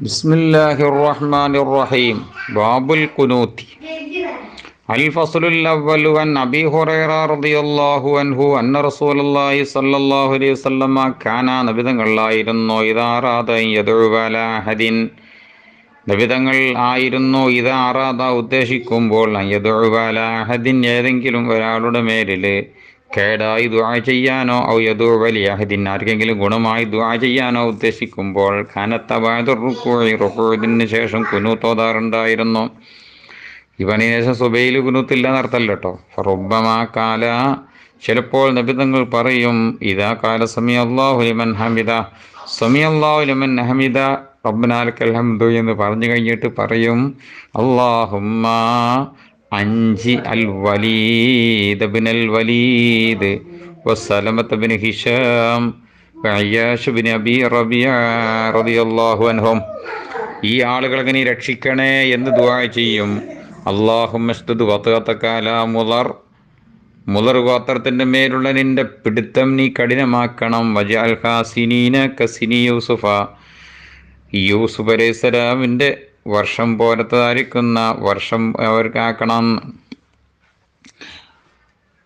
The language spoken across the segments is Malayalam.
ബിസ്മില്ലാഹിർ റഹ്മാനിർ റഹീം. ബാബുൽ ഖുനൂത്തി. അൽ ഫസ്ലുൽ അവ്വലു അൻ അബീ ഹുറൈറ റളിയല്ലാഹു അൻഹു അന്ന റസൂലുള്ളാഹി സ്വല്ലല്ലാഹു അലൈഹി വസല്ലമ കാന നബിതങ്ങളായിരുന്നു ഇദാ അറാദ യദ്ഉ അലാ അഹദിൻ നബിതങ്ങൾ ആയിരുന്നു ഇദാ അറാദ ഉദ്ദേശിക്കുമ്പോൾ യദ്ഉ അലാ അഹദിൻ ഏതെങ്കിലും ഒരാളുടെ മേലിൽ കേടായി ദുആ ചെയ്യാനോ ഔ യദുഉ ലി അഹദിൻ ആർക്കെങ്കിലും ഗുണമായി ദുആ ചെയ്യാനോ ഉദ്ദേശിക്കുമ്പോൾ ഖാനത്ത ബഅദ റുകൂഇ റുകൂഇന് ശേഷം ഖുനൂത്ത് ഓതാറുണ്ടായിരുന്നു. ഇവന് ശേഷം സുബൈൽ ഖുനൂത്തില്ല എന്നർത്ഥമല്ല കേട്ടോ. ഫറുബ്ബമാ കാല ചിലപ്പോൾ നബിതങ്ങൾ പറയും ഇദാ കാല സമിഅല്ലാഹു ലിമൻ ഹമിദ സമിഅല്ലാഹു ലിമൻ ഹമിദ റബ്ബനാ ലക്കൽ ഹംദു എന്ന് പറഞ്ഞു കഴിഞ്ഞിട്ട് പറയും അല്ലാഹുമ്മ അഞ്ചി അൽ വലീദ് ഇബ്നുൽ വലീദ് വസലമത്ത് ഇബ്നു ഹിശാം വഅയ്യാശ് ഇബ്നു അബീ റബീഅ റളിയല്ലാഹു അൻഹും. ഈ ആളുകളെ നീ രക്ഷിക്കണേ എന്ന് ദുആ ചെയ്യും. അല്ലാഹുമ്മസ്തുദ് വതഅതക അലാ മുളർ ഗോത്രത്തിൻ്റെ മേലുള്ള നിന്റെ പിടുത്തം നീ കഠിനമാക്കണം. വജഅൽ ഹാസിനീന കസിനി യൂസുഫ യൂസുഫ് അലൈഹിസ്സലാമിൻ്റെ വർഷം പോലത്തതായിരിക്കുന്ന വർഷം അവർക്കാക്കണം.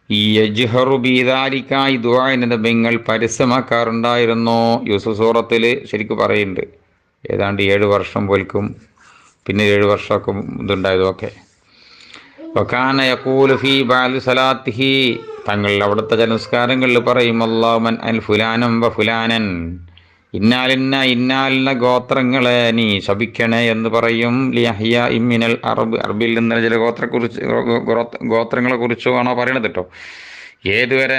ഈ യജ്ഹറു ബിദാലിക ഈ ദുആഇനെ ബിങ്ങൾ പരസ്യമാക്കാറുണ്ടായിരുന്നു. യൂസുഫ് സൂറത്തിൽ ശരിക്കും പറയുന്നുണ്ട് ഏതാണ്ട് 7 വർഷം പോൽക്കും പിന്നെ 7 വർഷമൊക്കെ ഇതുണ്ടായതൊക്കെ. വകാന യഖൂലു ഫീ ബഅദി സലാത്തിഹി തങ്ങൾ അവിടുത്തെ ചില നിസ്കാരങ്ങളിൽ പറയും അല്ലാഹുമ്മൻ അൽ ഫുലാനം വ ഫുലാനൻ ഇന്നാലിന്ന ഗോത്രങ്ങളെ നീ ശപിക്കണേ എന്ന് പറയും. ലിയഹ്യ ഇമ്മിനൽ അറബ് അറബിൽ നിന്ന് ചില ഗോത്രങ്ങളെ കുറിച്ചോ ആണോ പറയണത് കേട്ടോ. ഏതുവരെ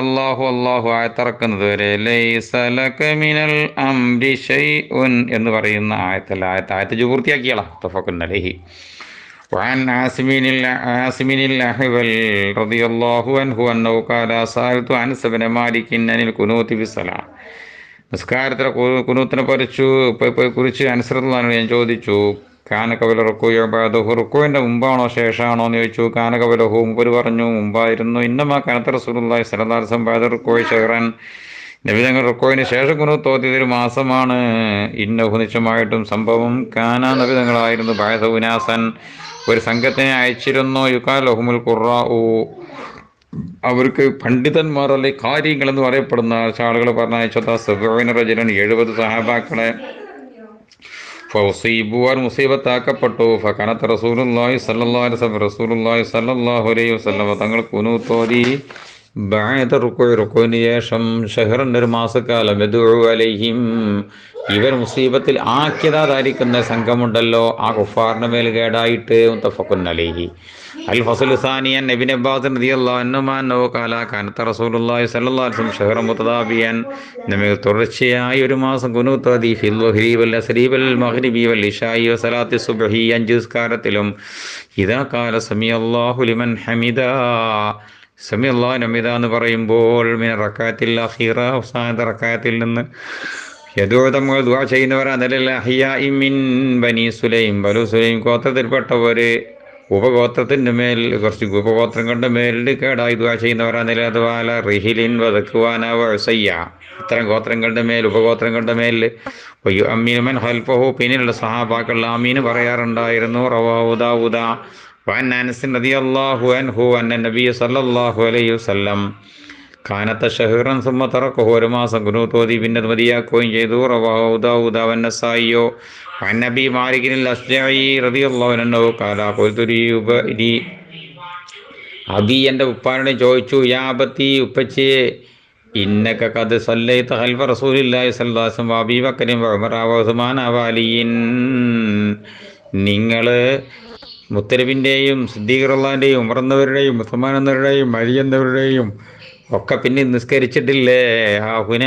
അല്ലാഹു ആയത്തിറക്കുന്നത് വരെ ലൈസ ലക മിനൽ അംരി ശൈഉൻ എന്ന് പറയുന്ന ആയത്ത് പൂർത്തിയാക്കിയാളാ തഫഖുൻ അലൈഹി. وعن عاصم الأحول رضي الله عنه أنه قال سألت أنس بن مالك عن القنوت في الصلاة നിസ്കാരത്തിലെ കുനൂത്തിനെ കുറിച്ച് അനുസൃതമാണ് ഞാൻ ചോദിച്ചു. കാനകബല റുക്കോയോ ബാദഹു റുക്കോയിൻ്റെ മുമ്പാണോ ശേഷമാണോ എന്ന് ചോദിച്ചു. കാനകബലഹു മുമ്പ് പറഞ്ഞു മുമ്പായിരുന്നു. ഇന്നമാ കനത്ത റസൂലുള്ളാഹി സ്വല്ലല്ലാഹു അലൈഹി വസല്ലം ബാദ റുക്കോയി ഷഹ്റൻ നബി തങ്ങൾ റുക്കോയിന് ശേഷം കുനൂത്ത് ഓതിയതൊരു മാസമാണ്. ഇന്നഹു നിശ്ചയമായിട്ടും സംഭവം കാന നബി തങ്ങളായിരുന്നു ബാദ ഉനാസൻ ഒരു സംഘത്തിനെ അയച്ചിരുന്നു. യുക്കാൽ ലഹുമുൽ ഖുറാഉ അവർക്ക് പണ്ഡിതന്മാർ അല്ലെ കാര്യങ്ങൾ എന്ന് പറയപ്പെടുന്ന ആളുകൾ പറഞ്ഞയച്ചത് 70 സഹാബാക്കളെ ഫൗസീബുവാർ മുസീബത്താക്കപ്പെട്ടു. ഫകനത്ത് റസൂലുള്ളാഹി സ്വല്ലല്ലാഹു അലൈഹി വസല്ലം തങ്ങൾ ഖുനൂത്ത് ഓതി ബഅദ റുകൂഇന് ശേഷം ഷഹ്റൻ ഒരു മാസക്കാലം യദുഉ അലൈഹിം ഇവർ മുസീബത്തിൽ ആക്കിയതായിരിക്കുന്ന സംഘമുണ്ടല്ലോ ആ കുഫാറിന്റെ മേൽ കേടായിട്ട് മുത്തഫഖുൻ അലൈഹി. അൽ ഫസ്ലു സാനിയൻ ഇബ്നു അബ്ബാസ് റളിയല്ലാഹു അൻഹുമാ അന്നഹു ഖാല കാനത റസൂലുള്ളാഹി സ്വല്ലല്ലാഹു അലൈഹി വസല്ലം ഷഹ്റൻ മുതദാബിയൻ നബി തുടർച്ചയായി ഒരു മാസം ഖുനൂത്ത് ഓതി ഫിൽ വഹരി വൽ അസ്രി വൽ മഗ്രിബി വൽ ഇശാഇ വ സലാത്തി സുബ്ഹി 5 നിസ്കാരത്തിലും ഇദാ ഖാല സമിഅല്ലാഹു ലിമൻ ഹമിദ സമിഅല്ലാഹു ഹമിദ എന്ന് പറയുമ്പോൾ മിന റകഅത്തിൽ അഖീറ അവസാനത്തെ റകഅത്തിൽ നിന്ന് യദുഅ ദുആ ചെയ്യുന്നവർ അദലൽ അഹ്യാഇ മിൻ ബനി സുലൈം ബനു സുലൈം ഗോത്രത്തിൽപ്പെട്ടവർ ഉപഗോത്രത്തിൻ്റെ മേൽ കുറച്ച് ഉപഗോത്രങ്ങളുടെ മേലിൽ കേടായി ദുആ ചെയ്യുന്നവർ അദല റിഹിലിൻ വദക്വാന വഅസയ്യ ഇത്തരം ഗോത്രങ്ങളുടെ മേൽ ഉപഗോത്രങ്ങളുടെ മേൽ അമ്മീൻ ഖൽഫഹു പിന്നിലുള്ള സഹാബാക്കൾ ആമീൻ പറയാറുണ്ടായിരുന്നു. റവാഹു ദാവൂദ വഅൻ അനസ് റളിയല്ലാഹു അൻഹു അന്ന നബിയ സല്ലല്ലാഹു അലൈഹി വസല്ലം കാനത്ത ഷഹ്റൻ സുമ്മ തറക്കഹു ഒരു മാസം ഖുനൂത്ത് ഓതി പിന്നെ മതിയാക്കുകയും ചെയ്തു. റവാഹു ദാവൂദ വന്നസായിയോ വഅൻ നബി മാലിക് അൽ അസ്ജഈ റളിയല്ലാഹു അൻഹു ഖാല ഖുൽതു ലി അബി എൻ്റെ ഉപ്പാനോട് ചോദിച്ചു യാ അബത്തി ഉപ്പച്ചിയെ ഇന്നക ഖദ് സല്ലൈത ഖൽഫ റസൂലില്ലാഹി സ്വല്ലല്ലാഹു അലൈഹി വസല്ലം അബീ ബക്കറിൻ വ ഉമർ വ ഉസ്മാൻ വ അലിയിൻ നിങ്ങൾ മുത്തനബിൻ്റെയും സിദ്ദീഖ് റളിയല്ലാഹുവിൻ്റെയും ഉമർ എന്നവരുടെയും ഉസ്മാൻ എന്നവരുടെയും അലി എന്നവരുടെയും ഒക്കെ പിന്നെ നിസ്കരിച്ചിട്ടില്ലേ. ആഹുന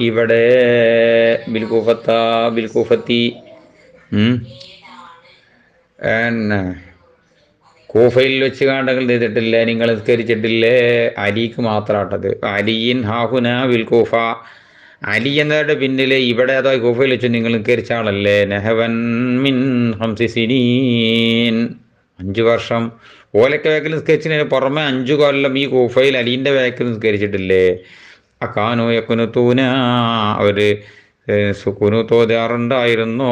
ഇവിടെ ബിൽകൂഫത്തി കൂഫയിൽ വെച്ച് കാണ്ടങ്ങൾ ചെയ്തിട്ടില്ലേ, നിങ്ങൾ നിസ്കരിച്ചിട്ടില്ലേ. അലിക്ക് മാത്രമാട്ടത് അലിയിൻ ഹാഹുന ബിൽ കൂഫ അലി എന്നവരുടെ പിന്നിൽ ഇവിടെ അതോ കൂഫയിൽ വെച്ച് നിങ്ങൾ നിസ്കരിച്ച ആളല്ലേ. നെഹവൻ മിൻ 5 സിനീൻ 5 വർഷം ഓലൊക്കെ വേക്കിൽ നിസ്കരിച്ചതിന് പുറമെ 5 കൊല്ലം ഈ കൂഫയിൽ അലീൻ്റെ വേക്കിൽ നിസ്കരിച്ചിട്ടില്ലേ. അക്കാനോ യക്കുനത്തൂന അവർ കുനൂത്തോതാറുണ്ടായിരുന്നു.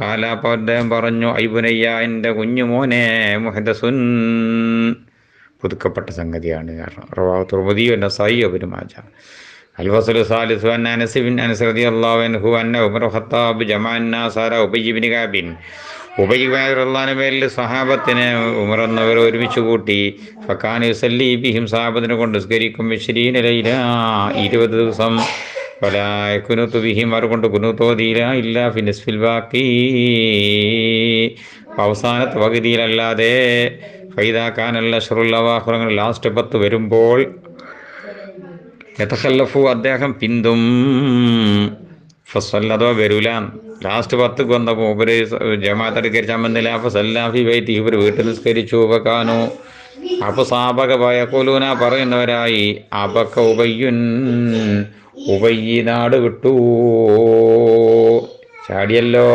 കാലാപ്പ അദ്ദേഹം പറഞ്ഞു, ഐബുനയ്യ, എൻ്റെ കുഞ്ഞുമോനെ, മുഹദസുൻ, പുതുക്കപ്പെട്ട സംഗതിയാണ്. കാരണം റവാഹു തുർമുദി നസായി ഇബ്നു മാജ. الفصل الثالث عن أنس بن أنس رضي الله عنه أن عمر الخطاب جمع الناس على أبي بن كعب. ഉബൈ റളിയല്ലാഹു പേരിൽ സഹാബത്തിനെ ഉമർ എന്നവർ ഒരുമിച്ച് കൂട്ടി. ഫക്കാന യുസല്ലി ബിഹിം, സഹാബത്തിനെ കൊണ്ട് നിസ്കരിക്കും. 20 ലൈല, 20 ദിവസം. വലാ യകുനൂതു ബിഹിം, അവർ കൊണ്ട് കുനൂത്ത് ഓതിയില്ല. ഇല്ല ഫി നിസ്ഫിൽ ബാക്കി, അവസാനത്തെ പകുതിയിലല്ലാതെ. ഫൈദാ കാനൽ അശ്റുൽ അവാഖിർ, ലാസ്റ്റ് 10 വരുമ്പോൾ യതഖല്ലഫു, അദ്ദേഹം പിന്തും. ഫസല്ല, അഥവാ വരൂല. ലാസ്റ്റ് 10 വന്നപ്പോൾ ഇവര് ജമാഅത്ത് എടുക്കരിച്ചാൽ വന്നില്ല. ഫസല്ലാഫി ബൈത്തി, ഇവർ വീട്ടിൽ നിസ്കരിച്ചു. ഉപകാനു, അപ്പൊ സാബക വയഖൂലൂന, പറയുന്നവരായി. അബക്ക ഉബയ്യുൻ, ഉബയ്യി നാട് വിട്ടു, ചാടിയല്ലോ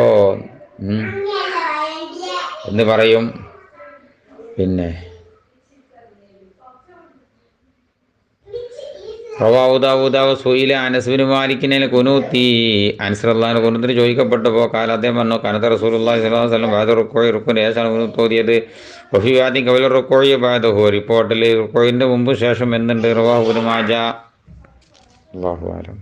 എന്ന് പറയും. പിന്നെ റവാഹു ദാവൂദ് സുഇല അനസ് ബിൻ മാലിക്കിനെ കുനൂത്തി, അനസ് റളിയല്ലാഹു കുനൂത്തിന് ചോദിക്കപ്പെട്ടപ്പോൾ കാല അദ്ദേഹം പറഞ്ഞു, കനത റസൂലുള്ളാഹി സ്വല്ലല്ലാഹു അലൈഹി വസല്ലം ബഅദ റുക്കൂഇ, റുക്കൂഇന് ശേഷമാണ് കുനൂത്ത് ഓതിയത്. വഫീ വാദിൻ ഖബല റുക്കൂഇ ബഅദഹു, റിപ്പോർട്ടിൽ റുക്കൂഇന്റെ മുമ്പ് ശേഷം എന്നുണ്ട്. റവാഹു ഇബ്നു മാജ. അല്ലാഹു അലം.